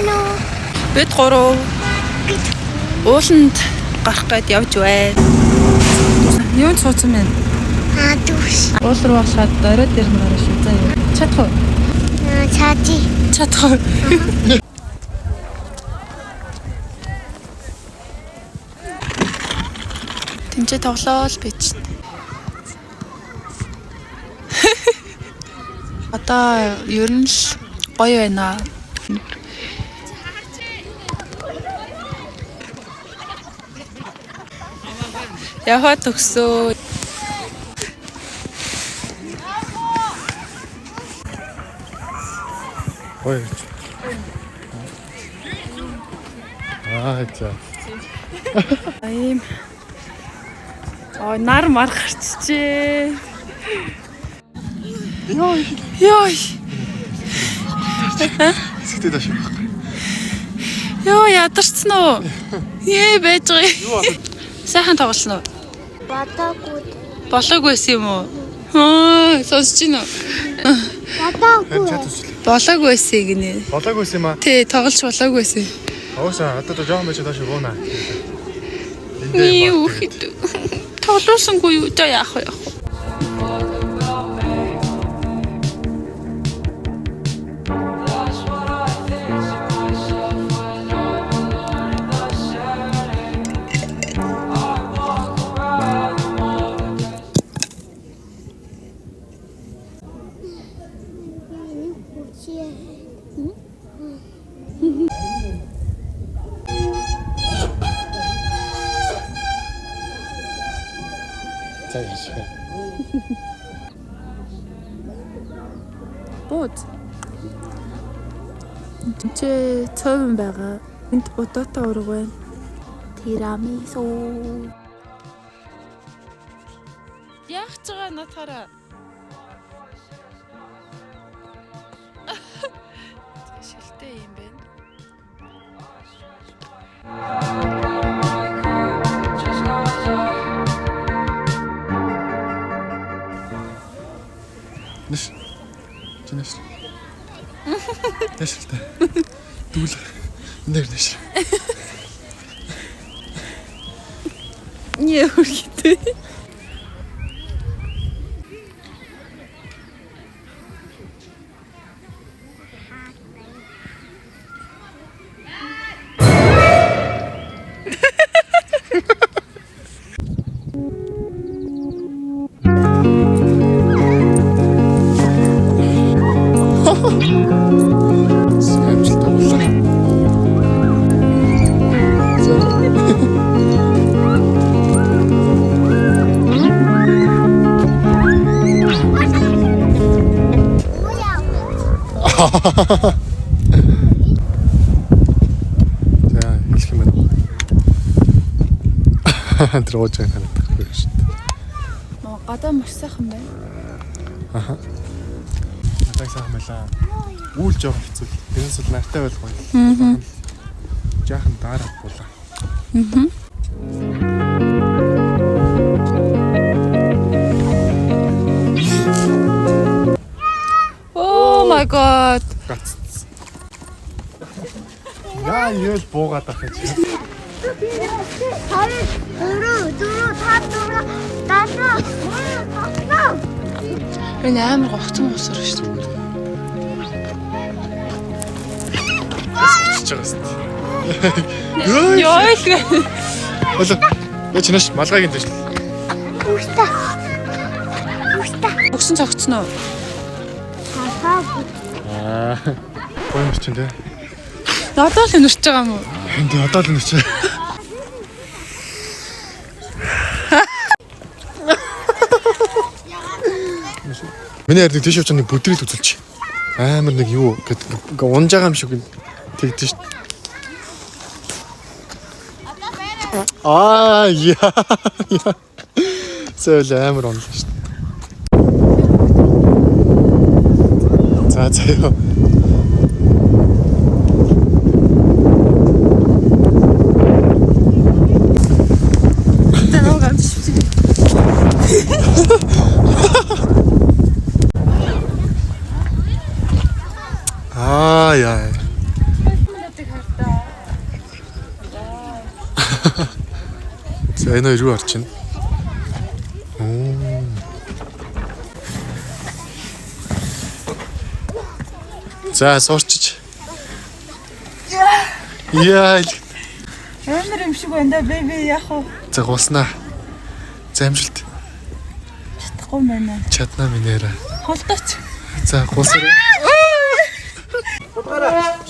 байна уу? Бид гурав ууланд гарах гээд явж байна. Юу цууцсан бэ? Дүүш. Уул руу хахад орой дээр нь гарах шүү. За юу. Чадах уу? Чадах уу? Тэмцээ тоглоол би чинь. Одоо ер нь л гоё байна. Яхаа төгсөө. Ой. За. Аим. Ой, нар мар гарчжээ. Ёй. Сэтгэл дэш. Ёо, ядарсан уу? Байж байгаа. Юу аа? Сайхан тоглосон уу? Батаггүй. Болоогүй байсан юм уу? Сонсож байна уу? Батаггүй. Болоогүй байсан гинэ. Болоогүй юм аа. Тий, тоглож болоогүй байсан. Оосаа одоо жоохон байж доош гуунаа. Юу хийдэг? Тоглоосонгүй юу да яах вэ? За яаш. Бод. Тэнцээ цовын байгаа. Энд бодоотой ураг байна. Тирамису. Яах ч байгаа натаараа. Шилтэй юм байна. Нэш. Чинэш. Нэш. Дүүл. Нэш. Не үргэлтэй. За, хэлэх юм байна. Тэр ууж байгаа хараад байхгүй шүү дээ. Маа гадаа маш сайхан байна. Аха. Надад сайхан байлаа. Үүл жоохон хэцүү. Тэрнээс л нартай байх гоё. Жаахан дараа булаа. Oh my god. Яа, юу л буугаад байгаа чи. Энэ амар гогцсон усар шүү дээ. Очиж байгаа шүү дээ. Ёо л. Болоо. Яа чинаш малгайг энэ дэвш. Өгсөн цогцсон уу? Гоё юм чинь дээ. Одоо л өнөрч байгаа юм уу? Энд одоо л нүч. Миний ярь нэг тийш явж нэг бүдрийг үзүүлчих. Амар нэг юу гэдэг унж байгаа юм шиг тэгдэж шít. Яа. Зөв амар онлоо шít. За ёо. За энэ хоёр юу орж байна? За суурчиж. Яа. Амар юм шиг байна да бэби яах вэ? За гуснаа. За амжилт. Чадахгүй байна. Чадна минера. Холдооч. За гусараа.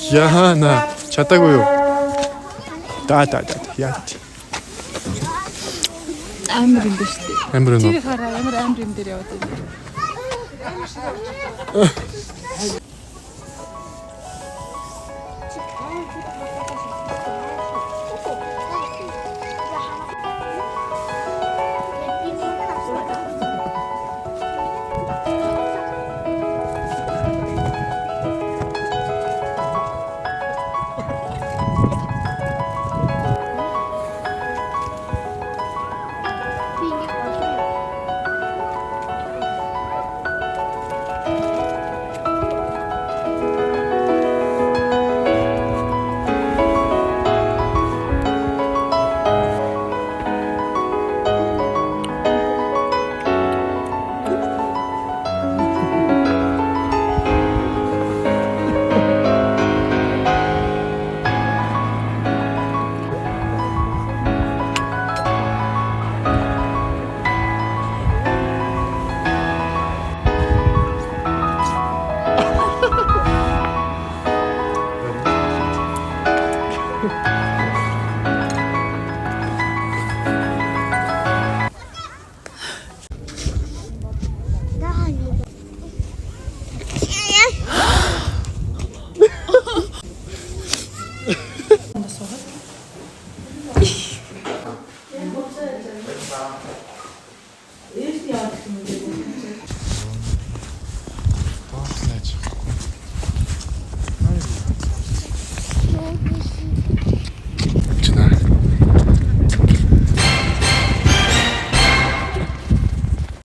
Яна чадаагүй юу? Да. Яа. Амар юм биш үү? Амар нь. Тэр хараа амар юм дээр яваад байна.